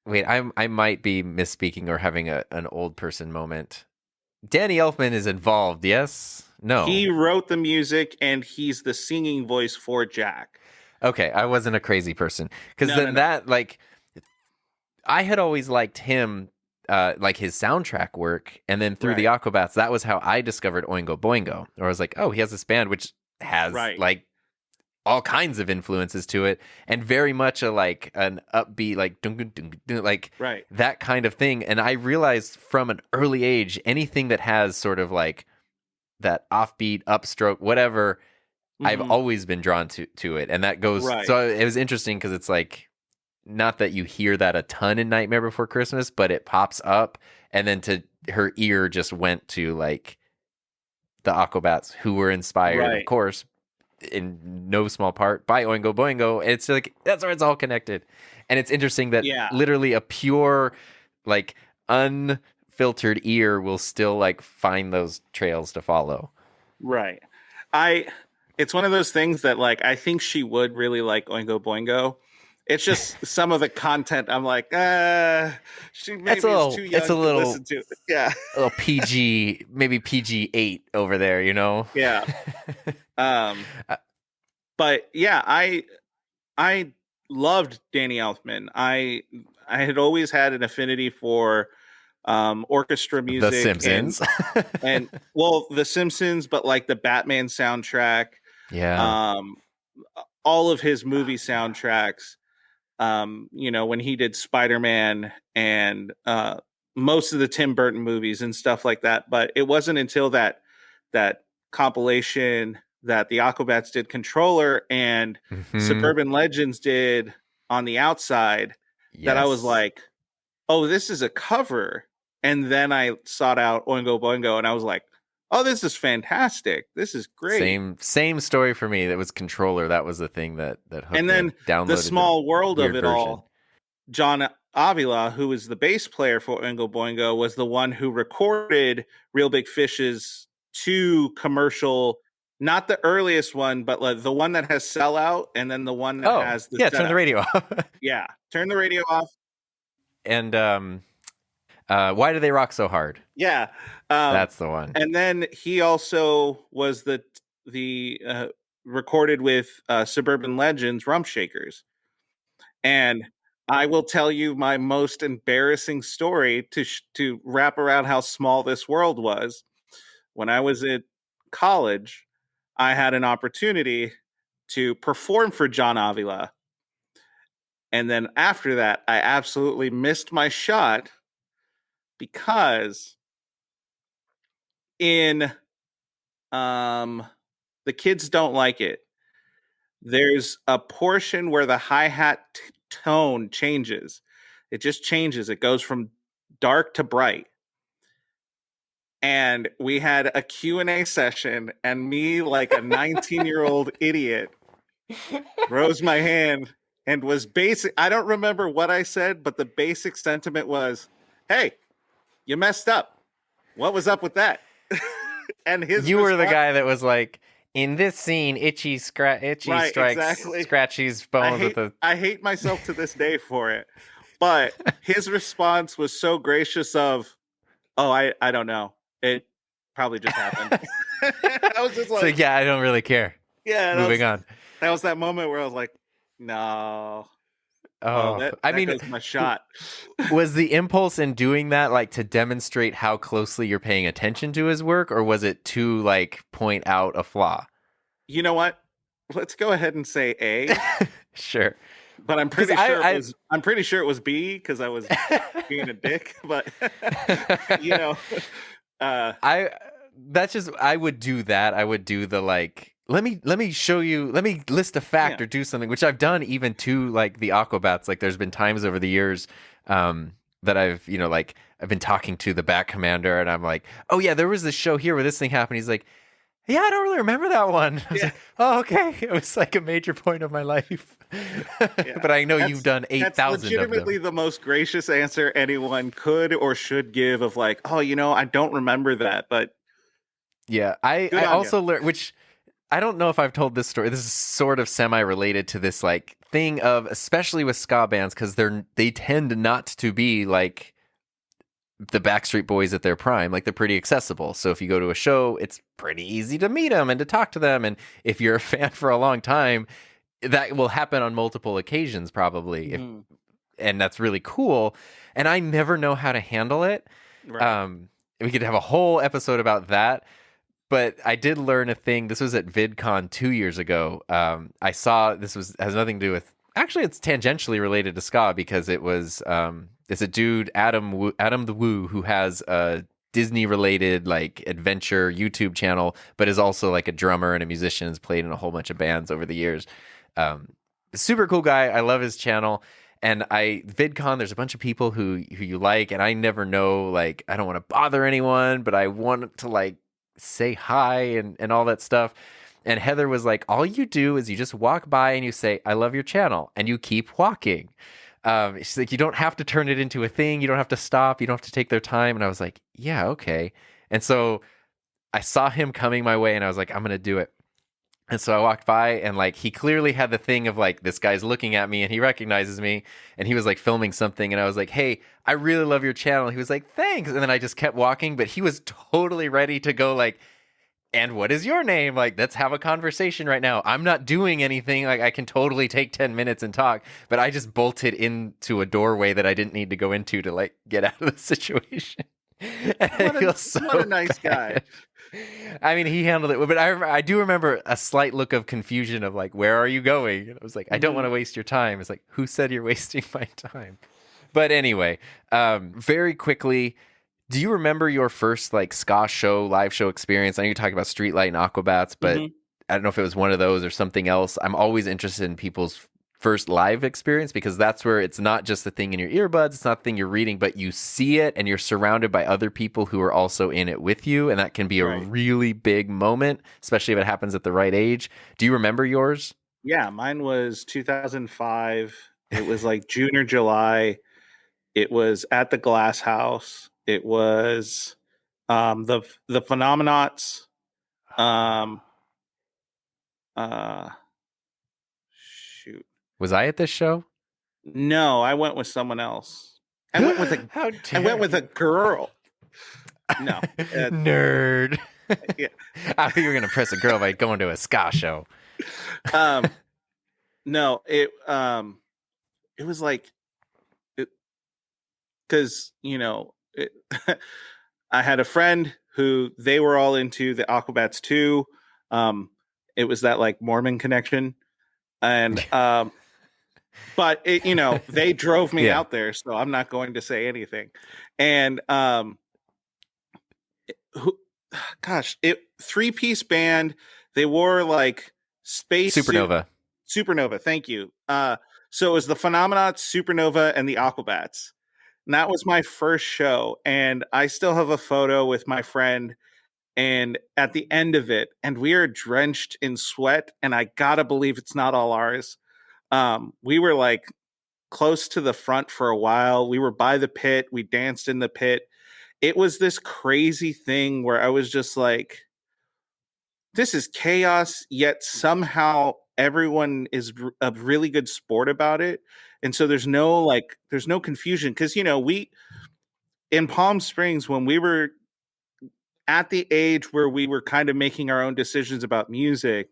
wait, I might be misspeaking or having an old person moment. Danny Elfman is involved, yes? No. He wrote the music, and he's the singing voice for Jack. Okay, I wasn't a crazy person. Because No. that, like, I had always liked him, like his soundtrack work, and then through the Aquabats, that was how I discovered Oingo Boingo. Or I was like, oh, he has this band which has like all kinds of influences to it, and very much a like an upbeat, like dun, like that kind of thing. And I realized from an early age, anything that has sort of like that offbeat, upstroke, whatever, I've always been drawn to it. And that goes, so it was interesting because it's like, not that you hear that a ton in Nightmare Before Christmas, but it pops up, and then her ear just went to like the Aquabats, who were inspired, of course, in no small part by Oingo Boingo. It's like, that's where it's all connected. And it's interesting that literally a pure, like unfiltered ear will still like find those trails to follow. Right. It's one of those things that like, I think she would really like Oingo Boingo. It's just some of the content. I'm like, she maybe is too young to listen to. Yeah, a little PG, maybe PG-8 over there, you know? yeah. But yeah, I loved Danny Elfman. I had always had an affinity for orchestra music, The Simpsons, and well, The Simpsons, but like the Batman soundtrack, yeah, all of his movie soundtracks. When he did Spider-Man and most of the Tim Burton movies and stuff like that. But it wasn't until that compilation that the Aquabats did Controller and Suburban Legends did On the Outside that I was like, oh, this is a cover. And then I sought out Oingo Boingo and I was like, oh, this is fantastic. This is great. Same story for me. That was Controller. That was the thing that hooked me. And then the small world of it version. all. John Avila, who was the bass player for Oingo Boingo, was the one who recorded Real Big Fish's 2 commercial, not the earliest one, but like the one that has Sellout and then the one that has the Turn the radio off. Yeah, turn the radio off. And Why Do They Rock So Hard? Yeah. That's the one. And then he also was the recorded with Suburban Legends Rump Shakers. And I will tell you my most embarrassing story to wrap around how small this world was. When I was at college, I had an opportunity to perform for John Avila. And then after that, I absolutely missed my shot because in The Kids Don't Like It, there's a portion where the hi-hat tone changes. It just changes. It goes from dark to bright. And we had a Q&A session, and me, like a 19-year-old idiot, rose my hand and was basic. I don't remember what I said, but the basic sentiment was, hey, you messed up. What was up with that? And you were the guy that was like, in this scene, Itchy strikes Scratchy's bones I hate myself to this day for it. But his response was so gracious of, oh, I don't know. It probably just happened. I was just like, so yeah, I don't really care. Yeah. Moving on. That was that moment where I was like, no. That goes my shot. Was the impulse in doing that like to demonstrate how closely you're paying attention to his work, or was it to like point out a flaw? You know what? Let's go ahead and say A. Sure. But I'm pretty sure I'm pretty sure it was B because I was being a dick. But I would do that. I would do the like, let me show you, let me list a fact or do something, which I've done even to like the Aquabats. Like there's been times over the years that I've, I've been talking to the Bat Commander and I'm like, oh yeah, there was this show here where this thing happened. He's like, yeah, I don't really remember that one. I was like, oh, okay. It was like a major point of my life. But I know you've done 8,000 of them. That's legitimately the most gracious answer anyone could or should give of like, oh, I don't remember that. But yeah, I also learned, which I don't know if I've told this story. This is sort of semi-related to this like thing of, especially with ska bands, because they tend not to be like the Backstreet Boys at their prime. Like they're pretty accessible. So if you go to a show, it's pretty easy to meet them and to talk to them. And if you're a fan for a long time, that will happen on multiple occasions probably. And that's really cool. And I never know how to handle it. Right. We could have a whole episode about that. But I did learn a thing. This was at VidCon 2 years ago. I saw has nothing to do with. Actually, it's tangentially related to ska because it was. It's a dude, Adam the Woo, who has a Disney-related like adventure YouTube channel, but is also like a drummer and a musician. Has played in a whole bunch of bands over the years. Super cool guy. I love his channel. And VidCon, there's a bunch of people who you like, and I never know. Like, I don't want to bother anyone, but I want to like say hi and all that stuff. And Heather was like, all you do is you just walk by and you say, I love your channel, and you keep walking. She's like, you don't have to turn it into a thing. You don't have to stop. You don't have to take their time. And I was like, yeah, okay. And so I saw him coming my way and I was like, I'm going to do it. And so I walked by and like he clearly had the thing of like this guy's looking at me and he recognizes me and he was like filming something and I was like, "Hey, I really love your channel." He was like, "Thanks." And then I just kept walking, but he was totally ready to go like, "And what is your name? Like, let's have a conversation right now. I'm not doing anything. Like, I can totally take 10 minutes and talk." But I just bolted into a doorway that I didn't need to go into to like get out of the situation. And I feel so what a nice bad. guy. I mean, he handled it, but I do remember a slight look of confusion of like, "Where are you going?" And I was like, "I don't want to waste your time." It's like, "Who said you're wasting my time?" But anyway, very quickly, do you remember your first like ska show, live show experience? I know you talked about Streetlight and Aquabats, but I don't know if it was one of those or something else. I'm always interested in people's first live experience because that's where it's not just the thing in your earbuds, it's not the thing you're reading, but you see it and you're surrounded by other people who are also in it with you, and that can be a really big moment, especially if it happens at the right age. Do you remember yours? Yeah, mine was 2005. It was like June or July. It was at the Glass House. It was the Phenomenauts. Uh shoot. Was I at this show? No, I went with someone else. I went with a How I went with a girl. No. Nerd. Yeah. I thought you were gonna press a girl by going to a ska show. No, it was like because I had a friend who they were all into the Aquabats too. It was that like Mormon connection, and but they drove me out there, so I'm not going to say anything. And gosh, 3-piece band. They wore like space Supernova. Thank you. So it was the Phenomenauts, Supernova, and the Aquabats. And that was my first show. And I still have a photo with my friend. And at the end of it, and we are drenched in sweat. And I gotta believe it's not all ours. We were like close to the front for a while. We were by the pit. We danced in the pit. It was this crazy thing where I was just like, this is chaos, yet somehow everyone is a really good sport about it. And so there's no confusion. Cause we in Palm Springs, when we were at the age where we were kind of making our own decisions about music,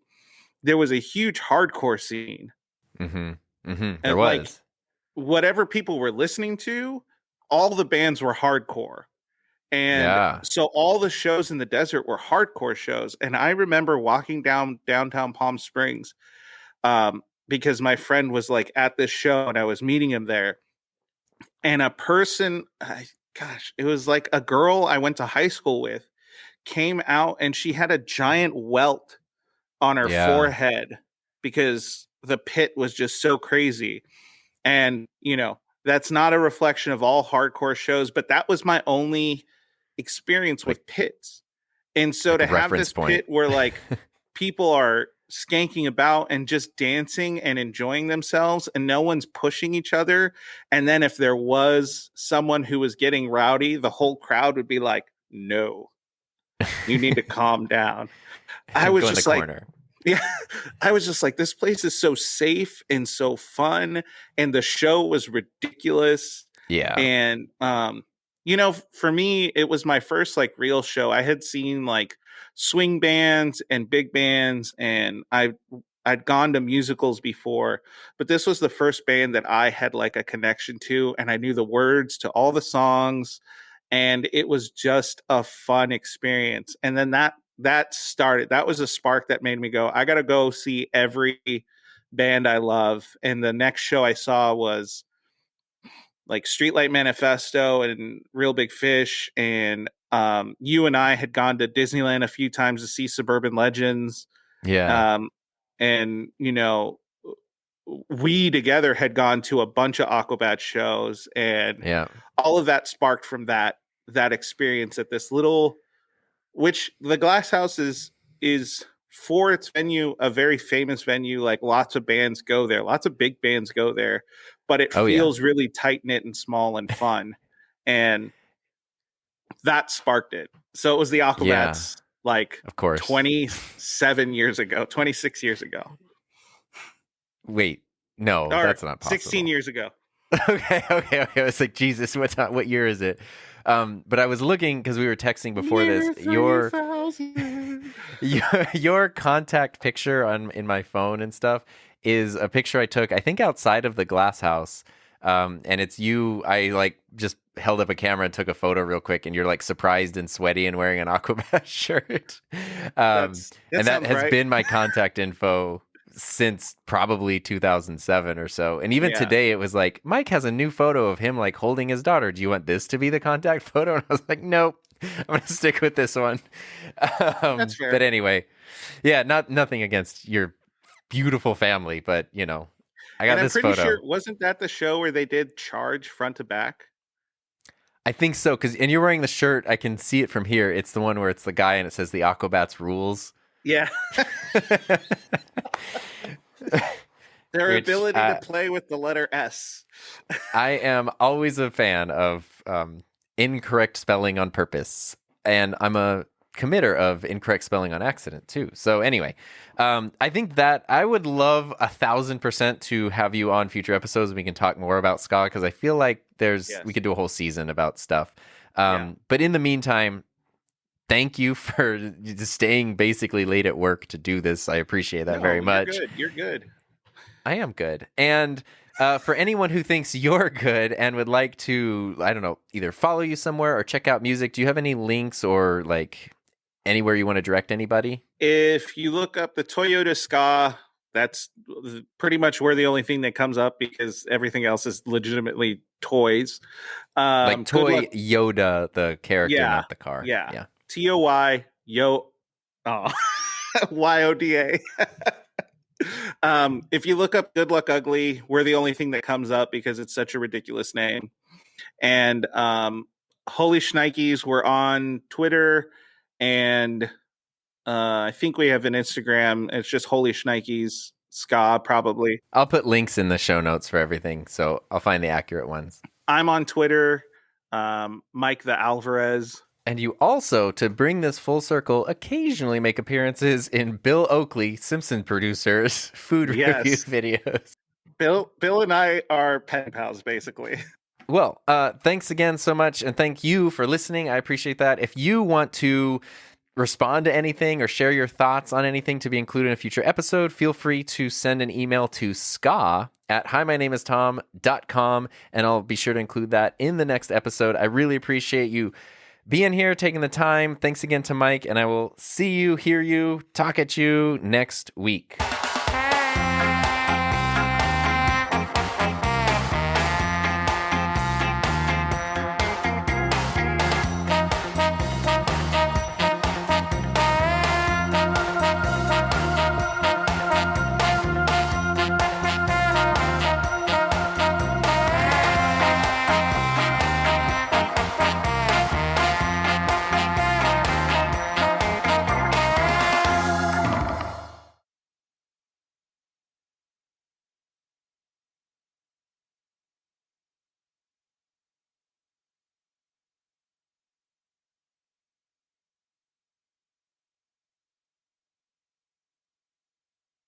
there was a huge hardcore scene. There and was. Like, whatever people were listening to, all the bands were hardcore. And so all the shows in the desert were hardcore shows. And I remember walking down downtown Palm Springs because my friend was like at this show and I was meeting him there. And a person, it was like a girl I went to high school with, came out and she had a giant welt on her forehead because the pit was just so crazy. And, that's not a reflection of all hardcore shows, but that was my only experience with pits. And so to have this pit where like people are skanking about and just dancing and enjoying themselves and no one's pushing each other. And then if there was someone who was getting rowdy, the whole crowd would be like, no, you need to calm down. I was just like, I was just like, this place is so safe and so fun. And the show was ridiculous. Yeah. And, for me, it was my first like real show. I had seen like swing bands and big bands, and I'd gone to musicals before, but this was the first band that I had like a connection to, and I knew the words to all the songs, and it was just a fun experience. And then that was a spark that made me go, I got to go see every band I love. And the next show I saw was like Streetlight Manifesto and Real Big Fish. And you and I had gone to Disneyland a few times to see Suburban Legends. Yeah. And, we together had gone to a bunch of Aquabat shows, and all of that sparked from that experience at this little, which the Glass House is for its venue, a very famous venue. Like lots of bands go there, lots of big bands go there, but it feels really tight knit and small and fun. And that sparked it. So it was the Aquabats like Of course. 27 years ago, 26 years ago. Wait, no, Or that's not possible. 16 years ago. Okay. I was like, Jesus, what year is it? But I was looking because we were texting before this. Your contact picture in my phone and stuff is a picture I took, I think, outside of the glass house. And it's you. I like just held up a camera and took a photo real quick, and you're like surprised and sweaty and wearing an Aquabat shirt. And that has been my contact info since probably 2007 or so. And even today it was like, Mike has a new photo of him like holding his daughter. Do you want this to be the contact photo? And I was like, nope, I'm going to stick with this one. That's fair. But anyway, yeah, nothing against your beautiful family, but you know, I got this photo. I'm pretty sure, wasn't that the show where they did Charge front to back? I think so, and you're wearing the shirt. I can see it from here. It's the one where it's the guy and it says the Aquabats rules. Yeah. Their ability to play with the letter S. I am always a fan of incorrect spelling on purpose, and I'm a committer of incorrect spelling on accident too. So anyway, I think that I would love 1,000% to have you on future episodes and we can talk more about ska, because I feel like we could do a whole season about stuff. But in the meantime, thank you for staying basically late at work to do this. I appreciate that very much. You're good. I am good. And for anyone who thinks you're good and would like to, I don't know, either follow you somewhere or check out music, do you have any links or like anywhere you want to direct anybody? If you look up the Toyota Ska, that's pretty much where the only thing that comes up, because everything else is legitimately toys. Like Toy Yoda, the character, not the car. Yeah. TOY, YODA. If you look up Good Luck Ugly, we're the only thing that comes up because it's such a ridiculous name. And Holy Schnikes, we're on Twitter, and I think we have an Instagram. It's just Holy Schnikes Ska, probably. I'll put links in the show notes for everything, so I'll find the accurate ones. I'm on Twitter, Mike Alvarez. And you also, to bring this full circle, occasionally make appearances in Bill Oakley, Simpsons producer's food review videos. Bill and I are pen pals, basically. Well, thanks again so much, and thank you for listening. I appreciate that. If you want to respond to anything or share your thoughts on anything to be included in a future episode, feel free to send an email to ska@himynameistom.com, and I'll be sure to include that in the next episode. I really appreciate you being here, taking the time. Thanks again to Mike, and I will see you, hear you, talk at you next week.